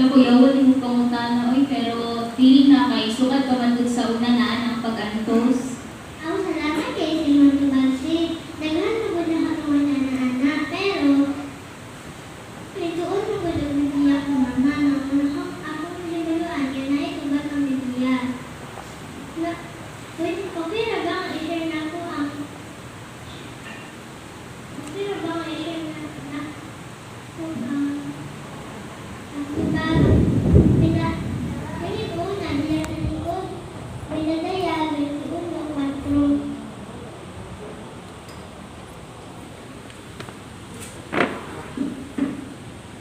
Labuyawon mo pangutana, oy, pero dili na kay sukat ka man dun sa una na ang pag-antos. Ako salamat kay Simon Tubansi. Daghan na po na katungan na anak, pero nagtuon mo po